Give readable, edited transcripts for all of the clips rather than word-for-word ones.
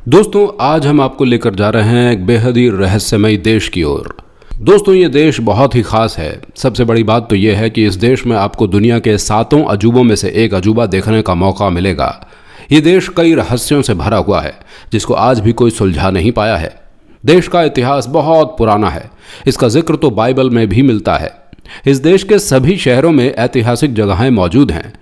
दोस्तों आज हम आपको लेकर जा रहे हैं एक बेहद ही रहस्यमयी देश की ओर। दोस्तों ये देश बहुत ही खास है। सबसे बड़ी बात तो ये है कि इस देश में आपको दुनिया के 7 अजूबों में से एक अजूबा देखने का मौका मिलेगा। ये देश कई रहस्यों से भरा हुआ है जिसको आज भी कोई सुलझा नहीं पाया है। देश का इतिहास बहुत पुराना है। इसका जिक्र तो बाइबल में भी मिलता है। इस देश के सभी शहरों में ऐतिहासिक जगहें मौजूद हैं।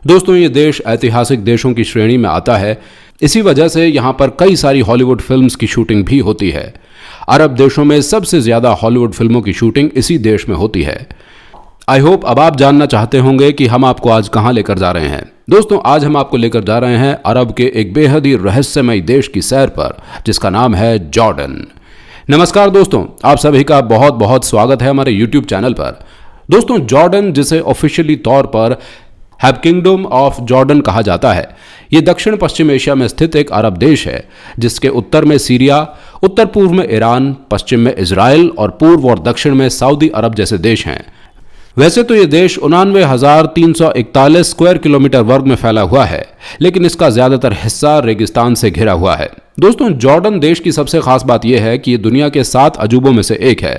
दोस्तों ये देश ऐतिहासिक देशों की श्रेणी में आता है। इसी वजह से यहाँ पर कई सारी हॉलीवुड फिल्म्स की शूटिंग भी होती है। अरब देशों में सबसे ज़्यादा हॉलीवुड फिल्मों की शूटिंग इसी देश में होती है। आई होप अब आप जानना चाहते होंगे कि हम आपको आज कहाँ लेकर जा रहे हैं। दोस्तों आज हम आपको लेकर जा रहे हैं अरब के एक बेहद ही रहस्यमय देश की सैर पर जिसका नाम है जॉर्डन। नमस्कार दोस्तों, आप सभी का बहुत बहुत स्वागत है हमारे यूट्यूब चैनल पर। दोस्तों जॉर्डन, जिसे ऑफिशियली तौर पर हैव किंगडम ऑफ जॉर्डन कहा जाता है, ये दक्षिण पश्चिम एशिया में स्थित एक अरब देश है जिसके उत्तर में सीरिया, उत्तर पूर्व में ईरान, पश्चिम में इजराइल और पूर्व और दक्षिण में सऊदी अरब जैसे देश हैं। वैसे तो ये देश 89,341 स्क्वायर किलोमीटर वर्ग में फैला हुआ है, लेकिन इसका ज्यादातर हिस्सा रेगिस्तान से घिरा हुआ है। दोस्तों जॉर्डन देश की सबसे खास बात यह है कि ये दुनिया के 7 अजूबों में से एक है।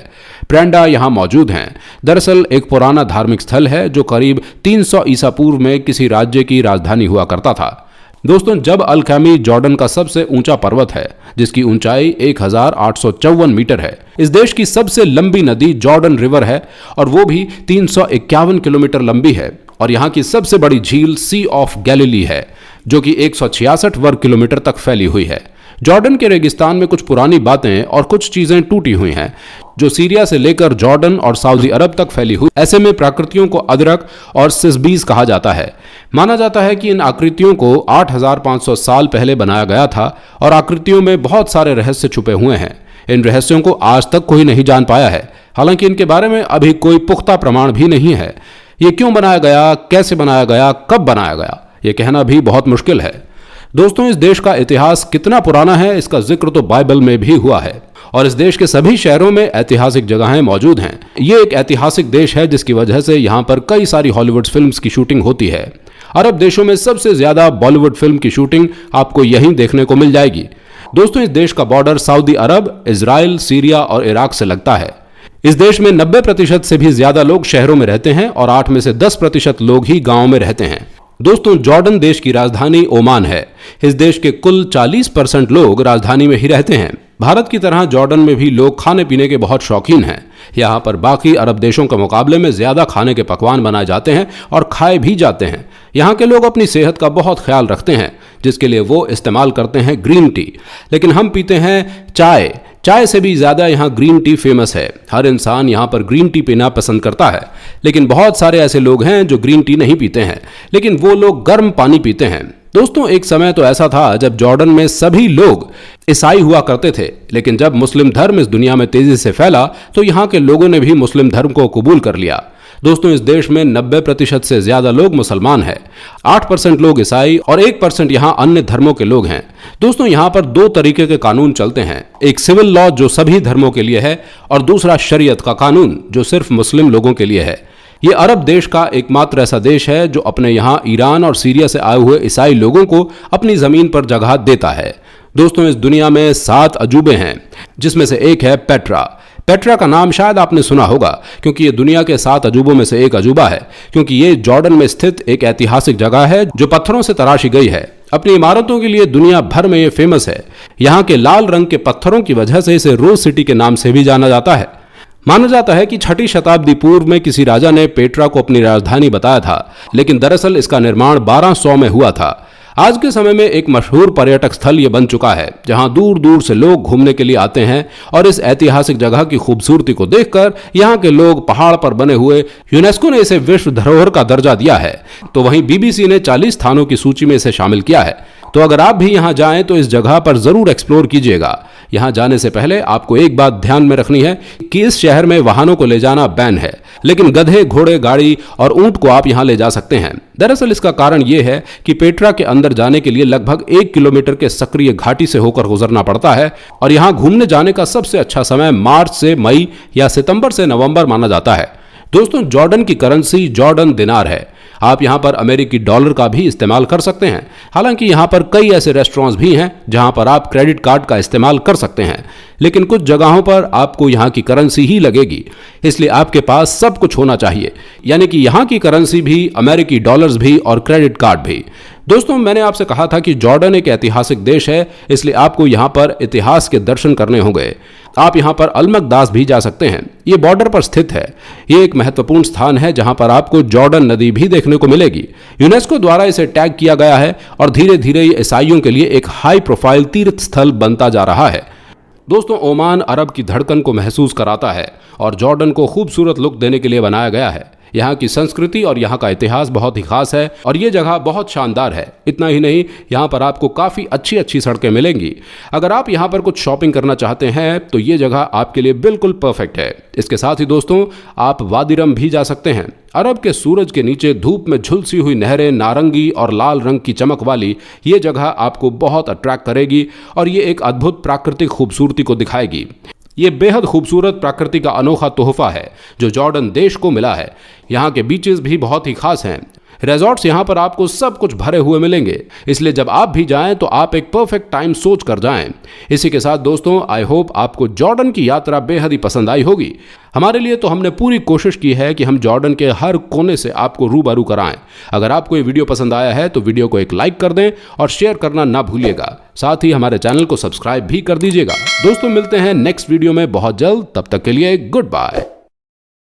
प्रेंडा यहाँ मौजूद हैं। दरअसल एक पुराना धार्मिक स्थल है जो करीब 300 ईसा पूर्व में किसी राज्य की राजधानी हुआ करता था। दोस्तों जब अल खैमी जॉर्डन का सबसे ऊंचा पर्वत है जिसकी ऊंचाई 1854 मीटर है। इस देश की सबसे लंबी नदी जॉर्डन रिवर है और वो भी 351 किलोमीटर लंबी है। और यहाँ की सबसे बड़ी झील सी ऑफ गैलिली है जो कि 166 वर्ग किलोमीटर तक फैली हुई है। जॉर्डन के रेगिस्तान में कुछ पुरानी बातें और कुछ चीजें टूटी हुई हैं जो सीरिया से लेकर जॉर्डन और सऊदी अरब तक फैली हुई। ऐसे में प्राकृतियों को अदरक और सिस्बीज कहा जाता है। माना जाता है कि इन आकृतियों को 8,500 साल पहले बनाया गया था और आकृतियों में बहुत सारे रहस्य छुपे हुए हैं। इन रहस्यों को आज तक कोई नहीं जान पाया है। हालांकि इनके बारे में अभी कोई पुख्ता प्रमाण भी नहीं है। ये क्यों बनाया गया, कैसे बनाया गया, कब बनाया गया, ये कहना भी बहुत मुश्किल है। दोस्तों इस देश का इतिहास कितना पुराना है इसका जिक्र तो बाइबल में भी हुआ है और इस देश के सभी शहरों में ऐतिहासिक जगहें मौजूद हैं। ये एक ऐतिहासिक देश है जिसकी वजह से यहाँ पर कई सारी हॉलीवुड फिल्म्स की शूटिंग होती है। अरब देशों में सबसे ज्यादा बॉलीवुड फिल्म की शूटिंग आपको यहीं देखने को मिल जाएगी। दोस्तों इस देश का बॉर्डर सऊदी अरब, इजराइल, सीरिया और इराक से लगता है। इस देश में 90% से भी ज्यादा लोग शहरों में रहते हैं और 8 में से 10% लोग ही गाँव में रहते हैं। दोस्तों जॉर्डन देश की राजधानी ओमान है। इस देश के कुल 40% लोग राजधानी में ही रहते हैं। भारत की तरह जॉर्डन में भी लोग खाने पीने के बहुत शौकीन हैं। यहाँ पर बाकी अरब देशों के मुकाबले में ज्यादा खाने के पकवान बनाए जाते हैं और खाए भी जाते हैं। यहाँ के लोग अपनी सेहत का बहुत ख्याल रखते हैं जिसके लिए वो इस्तेमाल करते हैं ग्रीन टी, लेकिन हम पीते हैं चाय। चाय से भी ज्यादा यहाँ ग्रीन टी फेमस है। हर इंसान यहाँ पर ग्रीन टी पीना पसंद करता है, लेकिन बहुत सारे ऐसे लोग हैं जो ग्रीन टी नहीं पीते हैं, लेकिन वो लोग गर्म पानी पीते हैं। दोस्तों एक समय तो ऐसा था जब जॉर्डन में सभी लोग ईसाई हुआ करते थे, लेकिन जब मुस्लिम धर्म इस दुनिया में तेजी से फैला तो यहाँ के लोगों ने भी मुस्लिम धर्म को कबूल कर लिया। दोस्तों इस देश में 90% से ज्यादा लोग मुसलमान हैं, 8% लोग ईसाई और 1% यहाँ अन्य धर्मों के लोग हैं। दोस्तों यहाँ पर 2 तरीके के कानून चलते हैं, एक सिविल लॉ जो सभी धर्मों के लिए है और दूसरा शरीयत का कानून जो सिर्फ मुस्लिम लोगों के लिए है। ये अरब देश का एकमात्र ऐसा देश है जो अपने यहाँ ईरान और सीरिया से आए हुए ईसाई लोगों को अपनी जमीन पर जगह देता है। दोस्तों इस दुनिया में 7 अजूबे हैं जिसमें से एक है पेट्रा। पेट्रा का नाम शायद आपने सुना होगा क्योंकि ये दुनिया के 7 अजूबों में से एक अजूबा है, क्योंकि ये जॉर्डन में स्थित एक ऐतिहासिक जगह है जो पत्थरों से तराशी गई है। अपनी इमारतों के लिए दुनिया भर में ये फेमस है। यहाँ के लाल रंग के पत्थरों की वजह से इसे रोज सिटी के नाम से भी जाना जाता है। माना जाता है कि 6ठी शताब्दी पूर्व में किसी राजा ने पेट्रा को अपनी राजधानी बताया था, लेकिन दरअसल इसका निर्माण 1200 में हुआ था। आज के समय में एक मशहूर पर्यटक स्थल ये बन चुका है जहां दूर दूर से लोग घूमने के लिए आते हैं और इस ऐतिहासिक जगह की खूबसूरती को देखकर यहाँ के लोग पहाड़ पर बने हुए यूनेस्को ने इसे विश्व धरोहर का दर्जा दिया है, तो वहीं बीबीसी ने 40 स्थानों की सूची में इसे शामिल किया है। तो अगर आप भी यहाँ जाएं तो इस जगह पर जरूर एक्सप्लोर कीजिएगा। यहाँ जाने से पहले आपको एक बात ध्यान में रखनी है कि इस शहर में वाहनों को ले जाना बैन है, लेकिन गधे, घोड़े, गाड़ी और ऊंट को आप यहाँ ले जा सकते हैं। दरअसल इसका कारण ये है कि पेट्रा के अंदर जाने के लिए लगभग 1 किलोमीटर के सक्रिय घाटी से होकर गुजरना पड़ता है और यहाँ घूमने जाने का सबसे अच्छा समय मार्च से मई या सितंबर से नवंबर माना जाता है। दोस्तों जॉर्डन की करेंसी जॉर्डन दिनार है। आप यहाँ पर अमेरिकी डॉलर का भी इस्तेमाल कर सकते हैं। हालांकि यहाँ पर कई ऐसे रेस्टोरेंट्स भी हैं जहाँ पर आप क्रेडिट कार्ड का इस्तेमाल कर सकते हैं, लेकिन कुछ जगहों पर आपको यहाँ की करेंसी ही लगेगी, इसलिए आपके पास सब कुछ होना चाहिए, यानी कि यहाँ की करेंसी भी, अमेरिकी डॉलर्स भी और क्रेडिट कार्ड भी। दोस्तों, मैंने आपसे कहा था कि जॉर्डन एक ऐतिहासिक देश है, इसलिए आपको यहाँ पर इतिहास के दर्शन करने होंगे। आप यहाँ पर अलमकदास भी जा सकते हैं। ये बॉर्डर पर स्थित है। ये एक महत्वपूर्ण स्थान है जहाँ पर आपको जॉर्डन नदी भी देखने को मिलेगी। यूनेस्को द्वारा इसे टैग किया गया है और धीरे धीरे ये ईसाइयों के लिए एक हाई प्रोफाइल तीर्थ स्थल बनता जा रहा है। दोस्तों, ओमान अरब की धड़कन को महसूस कराता है और जॉर्डन को खूबसूरत लुक देने के लिए बनाया गया है। यहाँ की संस्कृति और यहाँ का इतिहास बहुत ही खास है और ये जगह बहुत शानदार है। इतना ही नहीं, यहाँ पर आपको काफ़ी अच्छी अच्छी सड़कें मिलेंगी। अगर आप यहाँ पर कुछ शॉपिंग करना चाहते हैं तो ये जगह आपके लिए बिल्कुल परफेक्ट है। इसके साथ ही दोस्तों, आप वादी रम भी जा सकते हैं। अरब के सूरज के नीचे धूप में झुलसी हुई नहरें, नारंगी और लाल रंग की चमक वाली ये जगह आपको बहुत अट्रैक्ट करेगी और ये एक अद्भुत प्राकृतिक खूबसूरती को दिखाएगी। ये बेहद खूबसूरत प्रकृति का अनोखा तोहफा है जो जॉर्डन देश को मिला है। यहाँ के बीचेस भी बहुत ही खास हैं। रिजॉर्ट्स यहाँ पर आपको सब कुछ भरे हुए मिलेंगे, इसलिए जब आप भी जाएं तो आप एक परफेक्ट टाइम सोच कर जाएं। इसी के साथ दोस्तों, आई होप आपको जॉर्डन की यात्रा बेहद ही पसंद आई होगी। हमारे लिए तो हमने पूरी कोशिश की है कि हम जॉर्डन के हर कोने से आपको रूबरू कराएं। अगर आपको ये वीडियो पसंद आया है तो वीडियो को एक लाइक कर दें और शेयर करना ना भूलिएगा। साथ ही हमारे चैनल को सब्सक्राइब भी कर दीजिएगा। दोस्तों, मिलते हैं नेक्स्ट वीडियो में बहुत जल्द। तब तक के लिए गुड बाय।